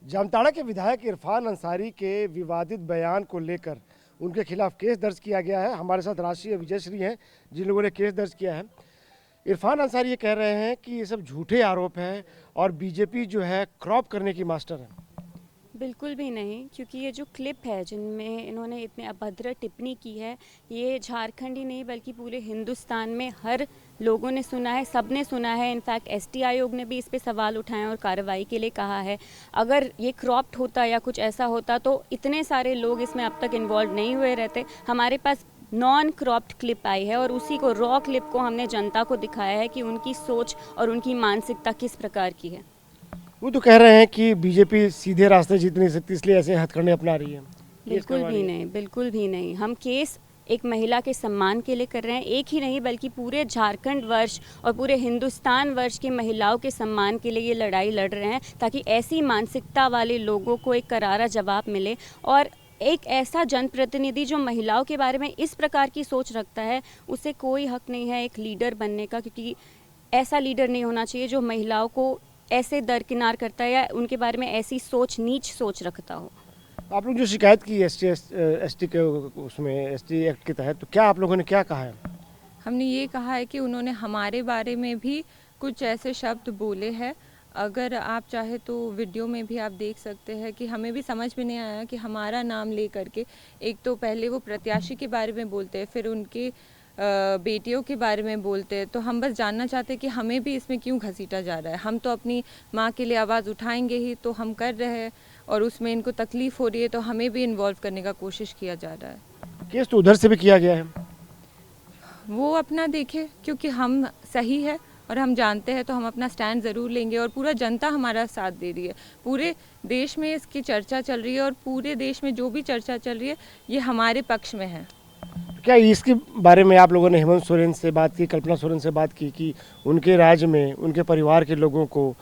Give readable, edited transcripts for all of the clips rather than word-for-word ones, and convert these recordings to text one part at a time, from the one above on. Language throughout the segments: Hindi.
जामताड़ा के विधायक इरफान अंसारी के विवादित बयान को लेकर उनके खिलाफ केस दर्ज किया गया है। हमारे साथ राष्ट्रीय विजयश्री हैं जिन लोगों ने केस दर्ज किया है। इरफान अंसारी ये कह रहे हैं कि ये सब झूठे आरोप हैं और बीजेपी जो है क्रॉप करने की मास्टर है। बिल्कुल भी नहीं, क्योंकि ये जो क्लिप है जिनमें इन्होंने इतने अभद्र टिप्पणी की है, ये झारखंड ही नहीं बल्कि पूरे हिंदुस्तान में हर लोगों ने सुना है, सब ने सुना है। इनफैक्ट एसटी आयोग ने भी इस पे सवाल उठाए और कार्रवाई के लिए कहा है। अगर ये क्रॉप्ड होता या कुछ ऐसा होता तो इतने सारे लोग इसमें अब तक इन्वॉल्व नहीं हुए रहते। हमारे पास नॉन क्रॉप्ड क्लिप आई है और उसी को रॉ क्लिप को हमने जनता को दिखाया है कि उनकी सोच और उनकी मानसिकता किस प्रकार की है। वो तो कह रहे हैं कि बीजेपी सीधे रास्ते जीत नहीं सकती, इसलिए ऐसे हथकंडे अपना रही है। बिल्कुल भी नहीं, बिल्कुल भी नहीं। हम केस एक महिला के सम्मान के लिए कर रहे हैं, एक ही नहीं बल्कि पूरे झारखंड वर्ष और पूरे हिंदुस्तान वर्ष की महिलाओं के सम्मान के लिए ये लड़ाई लड़ रहे हैं, ताकि ऐसी मानसिकता वाले लोगों को एक करारा जवाब मिले। और एक ऐसा जनप्रतिनिधि जो महिलाओं के बारे में इस प्रकार की सोच रखता है, उसे कोई हक नहीं है एक लीडर बनने का, क्योंकि ऐसा लीडर नहीं होना चाहिए जो महिलाओं को ऐसे दरकिनार करता है या उनके बारे में ऐसी सोच, नीच सोच रखता हो। आप लोग जो शिकायत की एसटी के उसमें एसटी एक्ट के तहत, तो क्या आप लोगों ने क्या कहा है? हमने ये कहा है कि उन्होंने हमारे बारे में भी कुछ ऐसे शब्द बोले हैं। अगर आप चाहे तो वीडियो में भी आप देख सकते हैं कि हमें भी समझ में नहीं आया कि हमारा नाम ले करके एक तो पहले वो प्रत्याशी के बारे में बोलते हैं, फिर उनके बेटियों के बारे में बोलते हैं। तो हम बस जानना चाहते हैं कि हमें भी इसमें क्यों घसीटा जा रहा है। हम तो अपनी माँ के लिए आवाज़ उठाएंगे ही, तो हम कर रहे हैं और उसमें इनको तकलीफ़ हो रही है तो हमें भी इन्वॉल्व करने का कोशिश किया जा रहा है। केस तो उधर से भी किया गया है, वो अपना देखे, क्योंकि हम सही है और हम जानते हैं तो हम अपना स्टैंड ज़रूर लेंगे और पूरा जनता हमारा साथ दे रही है। पूरे देश में इसकी चर्चा चल रही है और पूरे देश में जो भी चर्चा चल रही है ये हमारे पक्ष में है। क्या इसके बारे में आप लोगों ने हेमंत सोरेन से बात की, कल्पना सोरेन से बात की कि उनके राज्य में उनके परिवार के लोगों को,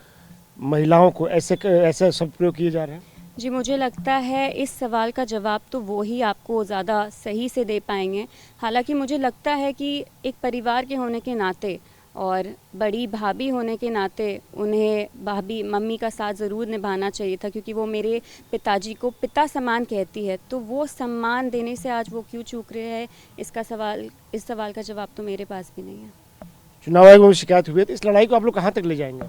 महिलाओं को ऐसे शब्द प्रयोग किए जा रहे हैं? जी, मुझे लगता है इस सवाल का जवाब तो वो ही आपको ज़्यादा सही से दे पाएंगे। हालांकि मुझे लगता है कि एक परिवार के होने के नाते और बड़ी भाभी होने के नाते उन्हें भाभी मम्मी का साथ ज़रूर निभाना चाहिए था, क्योंकि वो मेरे पिताजी को पिता समान कहती है। तो वो सम्मान देने से आज वो क्यों चूक रहे हैं, इस सवाल का जवाब तो मेरे पास भी नहीं है। चुनाव आयोग में शिकायत हुई है, तो इस लड़ाई को आप लोग कहाँ तक ले जाएंगे?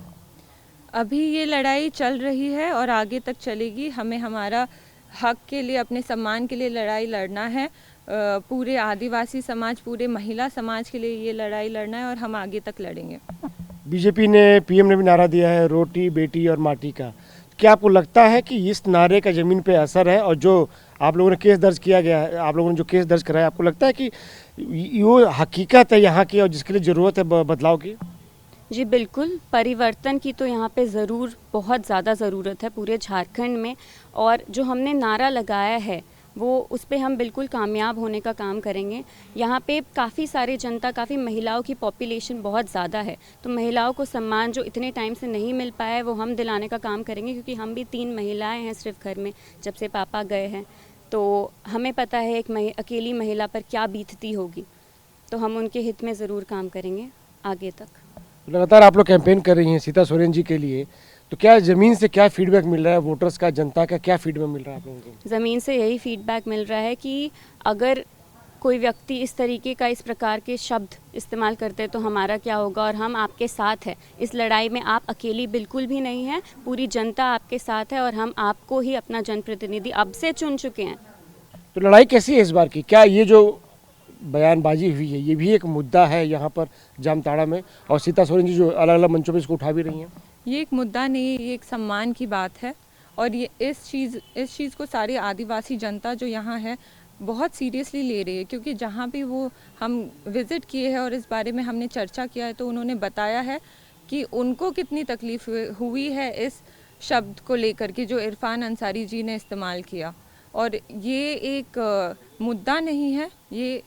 अभी ये लड़ाई चल रही है और आगे तक चलेगी। हमें हमारा हक के लिए, अपने सम्मान के लिए लड़ाई लड़ना है। पूरे आदिवासी समाज, पूरे महिला समाज के लिए ये लड़ाई लड़ना है और हम आगे तक लड़ेंगे। बीजेपी ने, पीएम ने भी नारा दिया है रोटी बेटी और माटी का। क्या आपको लगता है कि इस नारे का ज़मीन पे असर है? और जो आप लोगों ने केस दर्ज किया गया है, आप लोगों ने जो केस दर्ज कराया, आपको लगता है कि ये हकीकत है यहाँ की और जिसके लिए ज़रूरत है बदलाव की? जी बिल्कुल, परिवर्तन की तो यहाँ पे ज़रूर बहुत ज़्यादा ज़रूरत है पूरे झारखंड में। और जो हमने नारा लगाया है वो उस पे हम बिल्कुल कामयाब होने का काम करेंगे। यहाँ पे काफ़ी सारे जनता, काफ़ी महिलाओं की पॉपुलेशन बहुत ज़्यादा है, तो महिलाओं को सम्मान जो इतने टाइम से नहीं मिल पाया है वो हम दिलाने का काम करेंगे, क्योंकि हम भी 3 महिलाएं हैं सिर्फ घर में जब से पापा गए हैं। तो हमें पता है एक अकेली महिला पर क्या बीतती होगी, तो हम उनके हित में ज़रूर काम करेंगे आगे तक। लगातार आप लोग कैंपेन कर रही हैं सीता सोरेन जी के लिए, तो क्या ज़मीन से क्या फीडबैक मिल रहा है, वोटर्स का, जनता का क्या फीडबैक मिल रहा है आप लोगों को? ज़मीन से यही फीडबैक मिल रहा है कि अगर कोई व्यक्ति इस तरीके का, इस प्रकार के शब्द इस्तेमाल करते हैं तो हमारा क्या होगा। और हम आपके साथ हैं इस लड़ाई में, आप अकेली बिल्कुल भी नहीं हैं, पूरी जनता आपके साथ है और हम आपको ही अपना जनप्रतिनिधि अब से चुन चुके हैं। तो लड़ाई कैसी है इस बार की? क्या ये जो बयानबाजी हुई है ये भी एक मुद्दा है यहाँ पर जामताड़ा में, और सीता सोरेन जी जो अलग अलग मंचों पर इसको उठा भी रही हैं? ये एक मुद्दा नहीं, ये एक सम्मान की बात है और ये इस चीज़ को सारी आदिवासी जनता जो यहाँ है बहुत सीरियसली ले रही है। क्योंकि जहाँ भी वो हम विज़िट किए हैं और इस बारे में हमने चर्चा किया है तो उन्होंने बताया है कि उनको कितनी तकलीफ़ हुई है इस शब्द को लेकर के जो इरफान अंसारी जी ने इस्तेमाल किया। और ये एक मुद्दा नहीं है, ये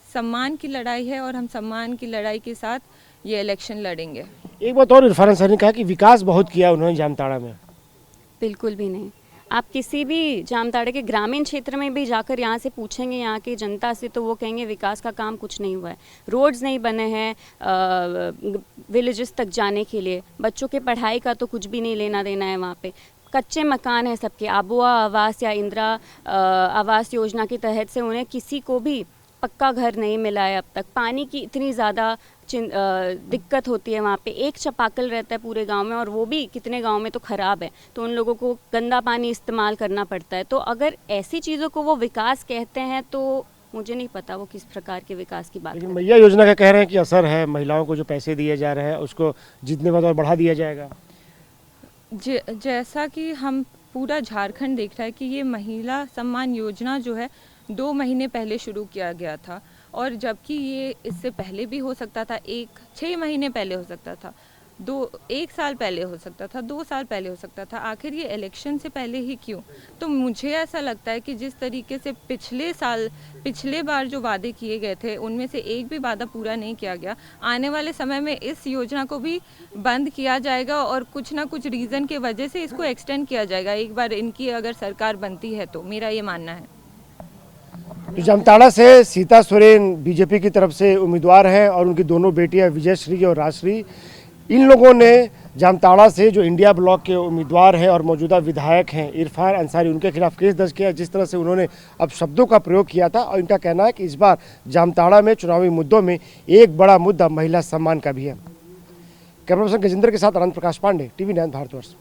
सम्मान की लड़ाई है और हम सम्मान की लड़ाई के साथ ये इलेक्शन लड़ेंगे। एक बात और, इरफान अंसारी ने कहा कि विकास बहुत किया उन्होंने जामताड़ा में। बिल्कुल भी नहीं। आप किसी भी जामताड़ा के ग्रामीण क्षेत्र में भी जाकर यहाँ से पूछेंगे यहाँ की जनता से, तो वो कहेंगे विकास का काम कुछ नहीं हुआ है। रोड्स नहीं बने हैं विलेजेस तक जाने के लिए, बच्चों के पढ़ाई का तो कुछ भी नहीं लेना देना है वहाँ पे। कच्चे मकान हैं सबके, आबुआ आवास या इंदिरा आवास योजना के तहत से उन्हें किसी को भी पक्का घर नहीं मिला है अब तक। पानी की इतनी ज़्यादा दिक्कत होती है वहाँ पे, एक चापाकल रहता है पूरे गांव में और वो भी कितने गांव में तो ख़राब है, तो उन लोगों को गंदा पानी इस्तेमाल करना पड़ता है। तो अगर ऐसी चीज़ों को वो विकास कहते हैं तो मुझे नहीं पता वो किस प्रकार के विकास की बात लेकिन करते मैया योजना का कह रहे हैं कि असर है, महिलाओं को जो पैसे दिए जा रहे हैं उसको जितने बाद और बढ़ा दिया जाएगा। जैसा कि हम पूरा झारखंड देख रहा है कि ये महिला सम्मान योजना जो है 2 महीने पहले शुरू किया गया था, और जबकि ये इससे पहले भी हो सकता था, 6 महीने पहले हो सकता था, 1 साल पहले हो सकता था, 2 साल पहले हो सकता था, आखिर ये इलेक्शन से पहले ही क्यों? तो मुझे ऐसा लगता है कि जिस तरीके से पिछले बार जो वादे किए गए थे उनमें से एक भी वादा पूरा नहीं किया गया, आने वाले समय में इस योजना को भी बंद किया जाएगा और कुछ ना कुछ रीज़न के वजह से इसको एक्सटेंड किया जाएगा एक बार इनकी अगर सरकार बनती है तो, मेरा ये मानना है। तो जामताड़ा से सीता सोरेन बीजेपी की तरफ से उम्मीदवार हैं और उनकी दोनों बेटियां विजयश्री और राजश्री। इन लोगों ने जामताड़ा से जो इंडिया ब्लॉक के उम्मीदवार हैं और मौजूदा विधायक हैं इरफान अंसारी, उनके खिलाफ केस दर्ज किया। जिस तरह से उन्होंने अब शब्दों का प्रयोग किया था, और इनका कहना है कि इस बार जामताड़ा में चुनावी मुद्दों में एक बड़ा मुद्दा महिला सम्मान का भी है। कैमरा पर्सन गजेंद्र के साथ आनंद प्रकाश पांडे, TV9 भारतवर्ष।